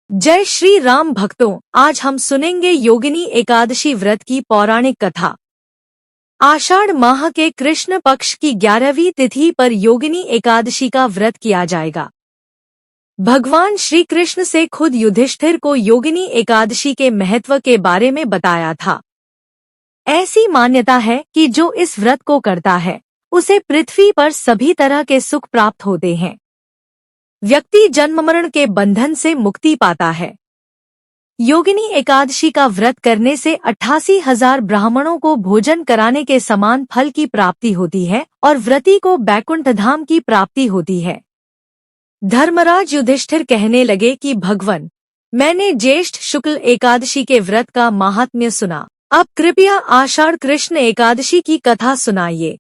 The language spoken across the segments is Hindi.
जय श्री राम भक्तों, आज हम सुनेंगे योगिनी एकादशी व्रत की पौराणिक कथा। आषाढ़ माह के कृष्ण पक्ष की 11वीं तिथि पर योगिनी एकादशी का व्रत किया जाएगा। भगवान श्री कृष्ण से खुद युधिष्ठिर को योगिनी एकादशी के महत्व के बारे में बताया था। ऐसी मान्यता है कि जो इस व्रत को करता है उसे पृथ्वी पर सभी तरह के सुख प्राप्त होते हैं। व्यक्ति जन्म मरण के बंधन से मुक्ति पाता है। योगिनी एकादशी का व्रत करने से 88,000 ब्राह्मणों को भोजन कराने के समान फल की प्राप्ति होती है और व्रती को बैकुंठ धाम की प्राप्ति होती है। धर्मराज युधिष्ठिर कहने लगे कि भगवन, मैंने ज्येष्ठ शुक्ल एकादशी के व्रत का माहात्म्य सुना। अब कृपया आषाढ़ कृष्ण एकादशी की कथा सुनाइए।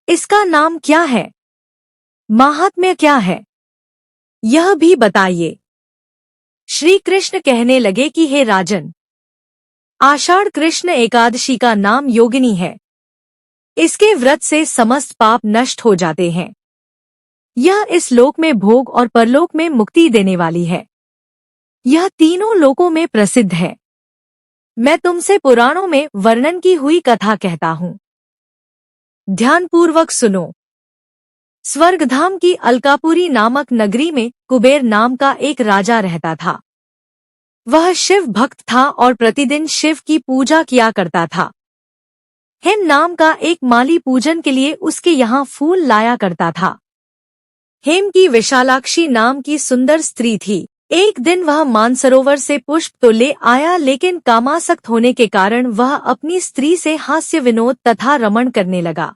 इसका नाम क्या है, माहात्म्य क्या है, यह भी बताइए। श्री कृष्ण कहने लगे कि हे राजन, आषाढ़ कृष्ण एकादशी का नाम योगिनी है। इसके व्रत से समस्त पाप नष्ट हो जाते हैं। यह इस लोक में भोग और परलोक में मुक्ति देने वाली है। यह तीनों लोकों में प्रसिद्ध है। मैं तुमसे पुराणों में वर्णन की हुई कथा कहता हूँ, ध्यानपूर्वक सुनो। स्वर्गधाम की अलकापुरी नामक नगरी में कुबेर नाम का एक राजा रहता था। वह शिव भक्त था और प्रतिदिन शिव की पूजा किया करता था। हेम नाम का एक माली पूजन के लिए उसके यहाँ फूल लाया करता था। हेम की विशालाक्षी नाम की सुंदर स्त्री थी। एक दिन वह मानसरोवर से पुष्प तो ले आया, लेकिन कामासक्त होने के कारण वह अपनी स्त्री से हास्य विनोद तथा रमण करने लगा।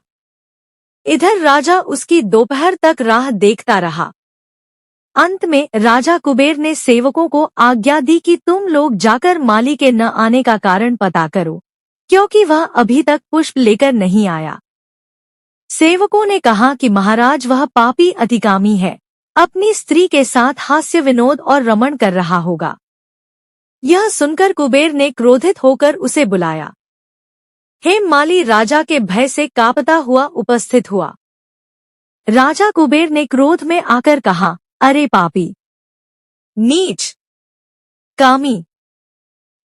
इधर राजा उसकी दोपहर तक राह देखता रहा। अंत में राजा कुबेर ने सेवकों को आज्ञा दी कि तुम लोग जाकर माली के न आने का कारण पता करो, क्योंकि वह अभी तक पुष्प लेकर नहीं आया। सेवकों ने कहा कि महाराज, वह पापी अतिकामी है, अपनी स्त्री के साथ हास्य विनोद और रमण कर रहा होगा। यह सुनकर कुबेर ने क्रोधित होकर उसे बुलाया। हेम माली राजा के भय से कांपता हुआ उपस्थित हुआ। राजा कुबेर ने क्रोध में आकर कहा, अरे पापी, नीच, कामी,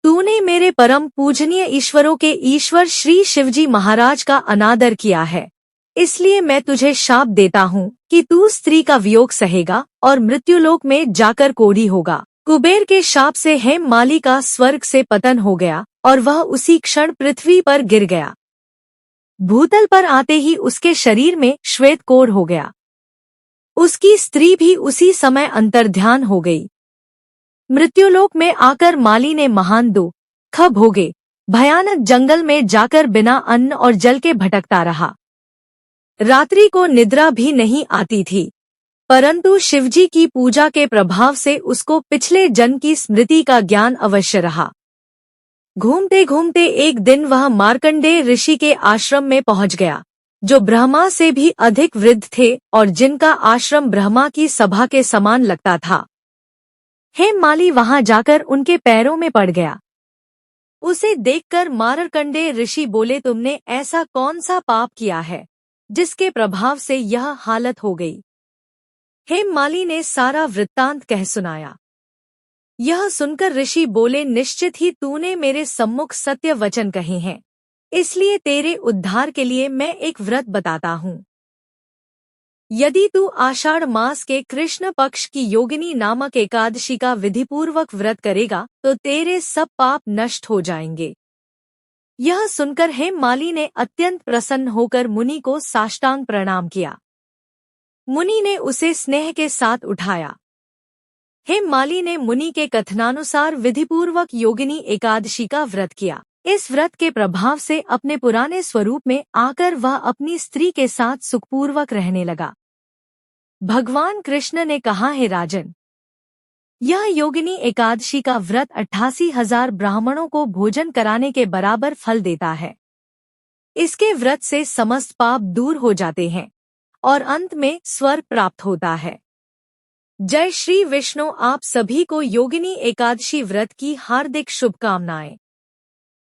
तूने मेरे परम पूजनीय ईश्वरों के ईश्वर श्री शिवजी महाराज का अनादर किया है। इसलिए मैं तुझे शाप देता हूँ कि तू स्त्री का वियोग सहेगा और मृत्युलोक में जाकर कोढ़ी होगा। कुबेर के शाप से हेम माली का स्वर्ग से पतन हो गया और वह उसी क्षण पृथ्वी पर गिर गया। भूतल पर आते ही उसके शरीर में श्वेत कोढ़ हो गया। उसकी स्त्री भी उसी समय अंतर्ध्यान हो गई। मृत्युलोक में आकर माली ने महान दुख भोगे। भयानक जंगल में जाकर बिना अन्न और जल के भटकता रहा। रात्रि को निद्रा भी नहीं आती थी, परंतु शिवजी की पूजा के प्रभाव से उसको पिछले जन्म की स्मृति का ज्ञान अवश्य रहा। घूमते घूमते एक दिन वह मार्कंडेय ऋषि के आश्रम में पहुंच गया, जो ब्रह्मा से भी अधिक वृद्ध थे और जिनका आश्रम ब्रह्मा की सभा के समान लगता था। हेम माली वहां जाकर उनके पैरों में पड़ गया। उसे देखकर मार्कंडेय ऋषि बोले, तुमने ऐसा कौन सा पाप किया है जिसके प्रभाव से यह हालत हो गई। हेम माली ने सारा वृत्तांत कह सुनाया। यह सुनकर ऋषि बोले, निश्चित ही तूने मेरे सम्मुख सत्य वचन कहे हैं, इसलिए तेरे उद्धार के लिए मैं एक व्रत बताता हूँ। यदि तू आषाढ़ मास के कृष्ण पक्ष की योगिनी नामक एकादशी का विधिपूर्वक व्रत करेगा तो तेरे सब पाप नष्ट हो जाएंगे। यह सुनकर हेम माली ने अत्यंत प्रसन्न होकर मुनि को साष्टांग प्रणाम किया। मुनि ने उसे स्नेह के साथ उठाया। हेम माली ने मुनि के कथनानुसार विधिपूर्वक योगिनी एकादशी का व्रत किया। इस व्रत के प्रभाव से अपने पुराने स्वरूप में आकर वह अपनी स्त्री के साथ सुखपूर्वक रहने लगा। भगवान कृष्ण ने कहा, हे राजन, यह योगिनी एकादशी का व्रत 88,000 ब्राह्मणों को भोजन कराने के बराबर फल देता है। इसके व्रत से समस्त पाप दूर हो जाते हैं और अंत में स्वर्ग प्राप्त होता है। जय श्री विष्णु। आप सभी को योगिनी एकादशी व्रत की हार्दिक शुभकामनाएं।